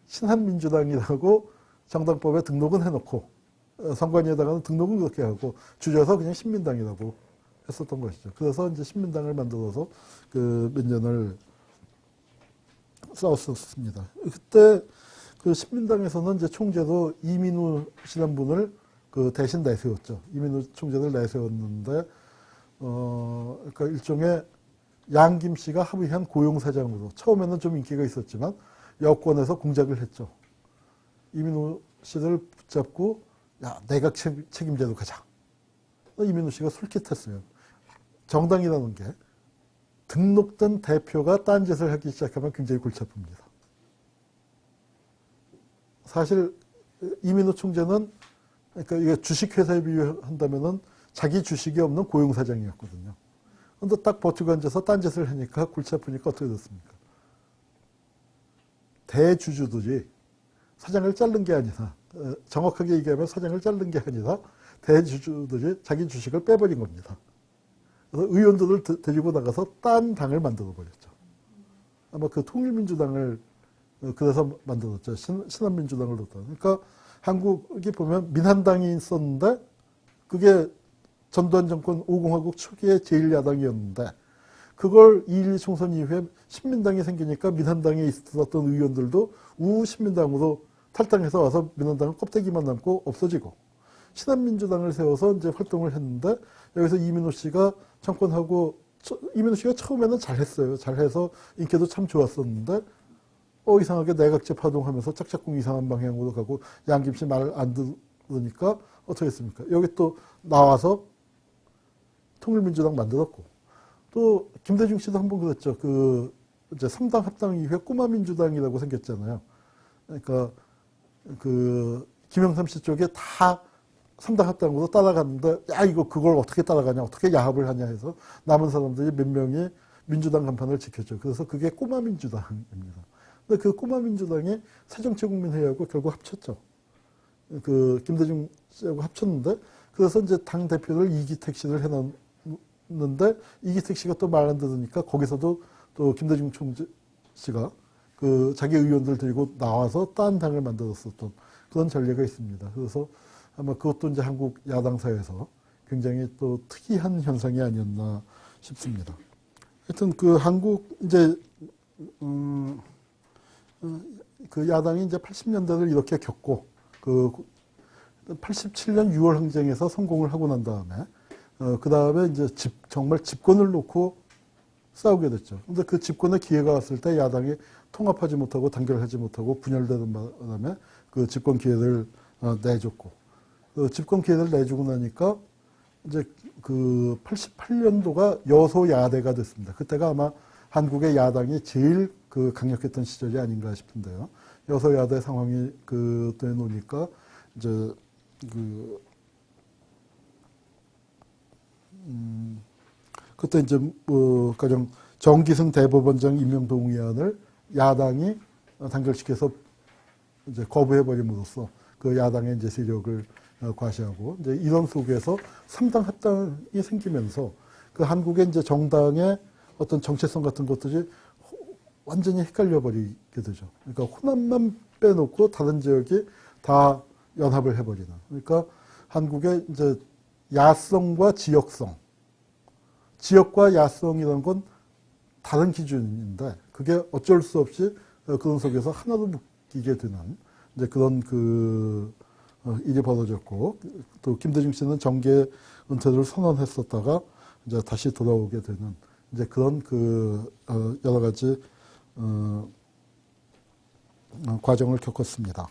신한민주당이라고 정당법에 등록은 해놓고, 선관위에다가는 등록은 그렇게 하고, 줄여서 그냥 신민당이라고 했었던 것이죠. 그래서 이제 신민당을 만들어서 몇 년을 싸웠었습니다. 그때 신민당에서는 이제 총재도 이민우 씨라는 분을 대신 내세웠죠. 이민우 총재를 내세웠는데, 그러니까 일종의 양김 씨가 합의한 고용사장으로, 처음에는 좀 인기가 있었지만 여권에서 공작을 했죠. 이민우 씨를 붙잡고, 야, 내각 책임제로 가자. 이민우 씨가 솔깃했어요. 정당이라는 게 등록된 대표가 딴짓을 하기 시작하면 굉장히 골치 아픕니다. 사실 이민호 총재는 그러니까 이게 주식회사에 비유한다면은 자기 주식이 없는 고용사장이었거든요. 근데 딱 버티고 앉아서 딴짓을 하니까 골치 아프니까 어떻게 됐습니까? 대주주들이 사장을 자른 게 아니라, 정확하게 얘기하면 사장을 자른 게 아니라 대주주들이 자기 주식을 빼버린 겁니다. 그래서 의원들을 데리고 나가서 딴 당을 만들어 버렸죠. 아마 그 통일민주당을 그래서 만들었죠. 신한민주당을 넣었다. 그러니까 한국이 보면 민한당이 있었는데 그게 전두환 정권 5공화국 초기에 제1야당이었는데 그걸 2.12 총선 이후에 신민당이 생기니까 민한당에 있었던 의원들도 우신민당으로 탈당해서 와서 민한당은 껍데기만 남고 없어지고 신한민주당을 세워서 이제 활동을 했는데 여기서 이민호 씨가 정권하고 이민호 씨가 처음에는 잘했어요. 잘해서 인기도 참 좋았었는데 이상하게 내각제 파동하면서 짝짝꿍 이상한 방향으로 가고 양김씨 말을 안 들으니까 어떻게 했습니까? 여기 또 나와서 통일민주당 만들었고 또 김대중 씨도 한번 그랬죠. 그 이제 3당 합당 이후에 꼬마민주당이라고 생겼잖아요. 그러니까 그 김영삼 씨 쪽에 다 3당 합당으로 따라갔는데 야 이거 그걸 어떻게 따라가냐 어떻게 야합을 하냐 해서 남은 사람들이 몇 명이 민주당 간판을 지켰죠. 그래서 그게 꼬마민주당입니다. 근데 그 꼬마민주당이 새정치국민회의하고 결국 합쳤죠. 그 김대중 씨하고 합쳤는데 그래서 이제 당 대표를 이기택 씨를 해놨는데 이기택 씨가 또 말 안 들으니까 거기서도 또 김대중 총재 씨가 그 자기 의원들 데리고 나와서 딴 당을 만들었었던 그런 전례가 있습니다. 그래서 아마 그것도 이제 한국 야당사에서 굉장히 또 특이한 현상이 아니었나 싶습니다. 하여튼 그 한국 이제 그 야당이 이제 80년대를 이렇게 겪고 그 87년 6월 항쟁에서 성공을 하고 난 다음에 그 다음에 이제 정말 집권을 놓고 싸우게 됐죠. 근데 그 집권의 기회가 왔을 때 야당이 통합하지 못하고 단결하지 못하고 분열되는 바람에 그 집권 기회를 내줬고 그 집권 기회를 내주고 나니까 이제 그 88년도가 여소야대가 됐습니다. 그때가 아마 한국의 야당이 제일 그 강력했던 시절이 아닌가 싶은데요. 여소야대 상황이 그때 놓으니까 이제 그때 이제 뭐 가령 정기승 대법원장 임명 동의안을 야당이 단결시켜서 이제 거부해버림으로써 그 야당의 이제 세력을 과시하고 이제 이런 속에서 3당 합당이 생기면서 그 한국의 이제 정당의 어떤 정체성 같은 것들이 완전히 헷갈려 버리게 되죠. 그러니까 호남만 빼놓고 다른 지역이 다 연합을 해버리는. 그러니까 한국의 이제 야성과 지역성, 지역과 야성이라는 건 다른 기준인데 그게 어쩔 수 없이 그런 속에서 하나로 묶이게 되는 이제 그런 그 일이 벌어졌고 또 김대중 씨는 정계 은퇴를 선언했었다가 이제 다시 돌아오게 되는 이제 그런 그 여러 가지 과정을 겪었습니다.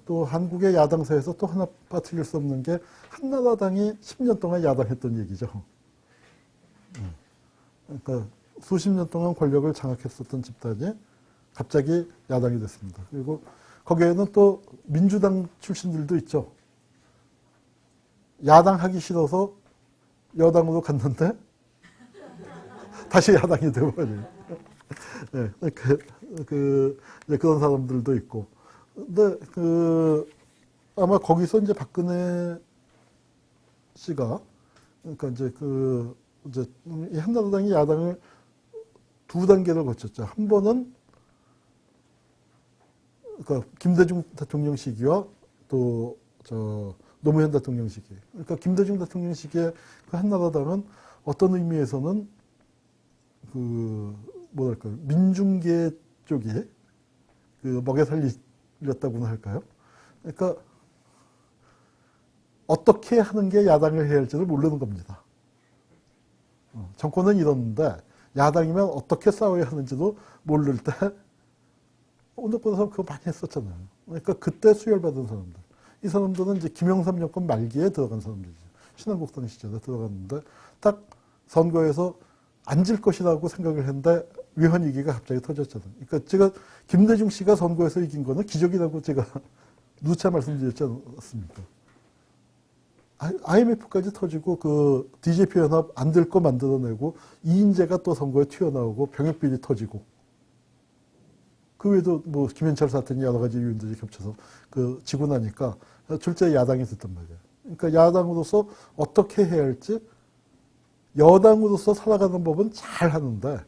또 한국의 야당사에서 또 하나 빠뜨릴 수 없는 게 한나라당이 10년 동안 야당했던 얘기죠. 그러니까 수십 년 동안 권력을 장악했었던 집단이 갑자기 야당이 됐습니다. 그리고 거기에는 또 민주당 출신들도 있죠. 야당하기 싫어서 여당으로 갔는데 다시 야당이 되어버려요. 네, 그런 사람들도 있고. 근데 아마 거기서 이제 박근혜 씨가 그러니까 이제 이 한나라당이 야당을 두 단계를 거쳤죠. 한 번은 그러니까 김대중 대통령 시기와 또 노무현 대통령 시기. 그러니까 김대중 대통령 시기에 그 한나라당은 어떤 의미에서는 그 뭐랄까요 민중계 쪽이 그 먹여 살렸다고나 할까요? 그러니까 어떻게 하는 게 야당을 해야 할지를 모르는 겁니다. 정권은 이러는데 야당이면 어떻게 싸워야 하는지도 모를 때 오늘보다 그거 많이 했었잖아요. 그러니까 그때 수혈받은 사람들. 이 사람들은 이제 김영삼 정권 말기에 들어간 사람들이죠. 신한국당 시절에 들어갔는데 딱 선거에서 앉을 것이라고 생각을 했는데 위헌위기가 갑자기 터졌잖아요. 그러니까 제가 김대중 씨가 선거에서 이긴 거는 기적이라고 제가 누차 말씀드렸지 않았습니까? IMF까지 터지고 그 DJP 연합 안 될 거 만들어내고 이인재가 또 선거에 튀어나오고 병역비리 터지고 그 외에도 뭐 김현철 사태니 여러 가지 요인들이 겹쳐서 그 지고 나니까 출제 야당이 됐단 말이에요. 그러니까 야당으로서 어떻게 해야 할지 여당으로서 살아가는 법은 잘 하는데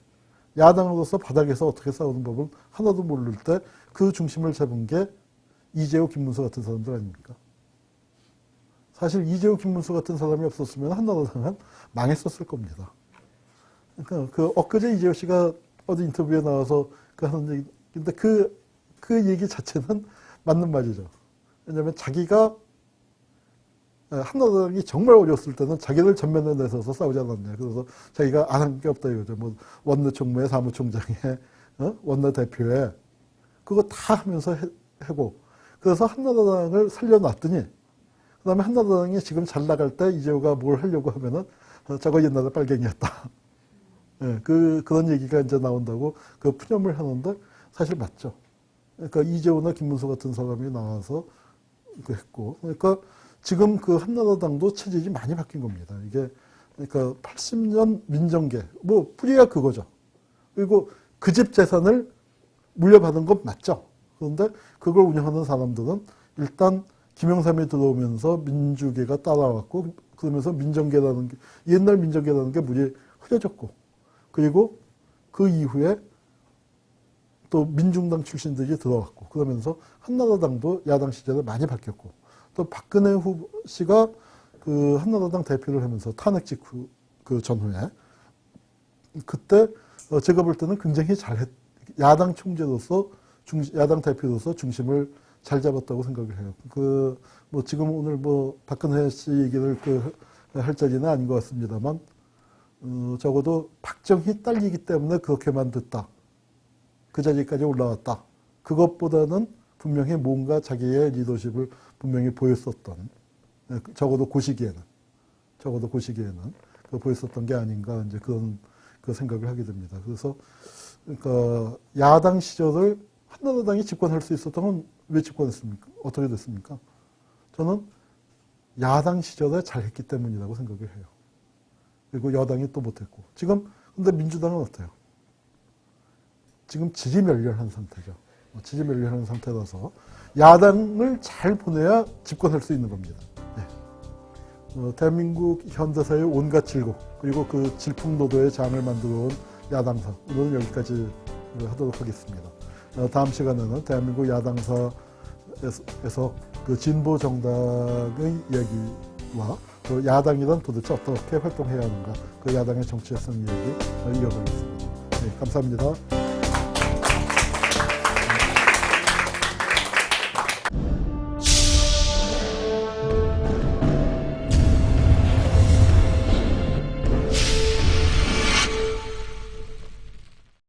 야당으로서 바닥에서 어떻게 싸우는 법은 하나도 모를 때 그 중심을 잡은 게 이재호, 김문수 같은 사람들 아닙니까? 사실 이재호, 김문수 같은 사람이 없었으면 한나라당은 망했었을 겁니다. 그러니까 그 엊그제 이재호 씨가 어디 인터뷰에 나와서 그 하는 얘기인데 그 얘기 자체는 맞는 말이죠. 왜냐하면 자기가 한나라당이 정말 어려웠을 때는 자기를 전면에 내서서 싸우지 않았냐. 그래서 자기가 안 한 게 없다 이거죠. 뭐 원내총무회, 사무총장회, 원내대표회 그거 다 하면서 하고 그래서 한나라당을 살려놨더니 그 다음에 한나라당이 지금 잘 나갈 때 이재호가 뭘 하려고 하면은 저거 옛날에 빨갱이였다. 예, 그런 얘기가 이제 나온다고 그 푸념을 하는데 사실 맞죠. 그러니까 이재호나 김문수 같은 사람이 나와서 했고 그러니까 지금 그 한나라당도 체질이 많이 바뀐 겁니다. 이게 그러니까 80년 민정계 뭐 뿌리가 그거죠. 그리고 그 집 재산을 물려받은 건 맞죠. 그런데 그걸 운영하는 사람들은 일단 김영삼이 들어오면서 민주계가 따라왔고 그러면서 민정계라는 게 옛날 민정계라는 게 무지 흐려졌고 그리고 그 이후에 또 민중당 출신들이 들어왔고 그러면서 한나라당도 야당 시절에 많이 바뀌었고 또 박근혜 후보 씨가 그 한나라당 대표를 하면서 탄핵 직후 그 전후에 그때 제가 볼 때는 굉장히 잘했 야당 총재로서 야당 대표로서 중심을 잘 잡았다고 생각을 해요. 그 뭐 지금 오늘 뭐 박근혜 씨 얘기를 할 자리는 아닌 것 같습니다만 적어도 박정희 딸이기 때문에 그렇게만 됐다. 그 자리까지 올라왔다. 그것보다는 분명히 뭔가 자기의 리더십을 분명히 보였었던 적어도 그 시기에는 보였었던 게 아닌가 이제 그런 그 생각을 하게 됩니다. 그래서 그러니까 야당 시절을 한나라당이 집권할 수 있었던 건 왜 집권했습니까? 어떻게 됐습니까? 저는 야당 시절에 잘했기 때문이라고 생각을 해요. 그리고 여당이 또 못했고 지금 근데 민주당은 어때요? 지금 지지멸렬한 상태죠. 지지멸렬한 상태라서 야당을 잘 보내야 집권할 수 있는 겁니다. 네. 대한민국 현대사의 온갖 질곡 그리고 그 질풍노도의 장을 만들어온 야당사 오늘은 여기까지 하도록 하겠습니다. 다음 시간에는 대한민국 야당사에서 그 진보 정당의 이야기와 또 야당이란 도대체 어떻게 활동해야 하는가 그 야당의 정치성 이야기 이어가겠습니다. 네, 감사합니다.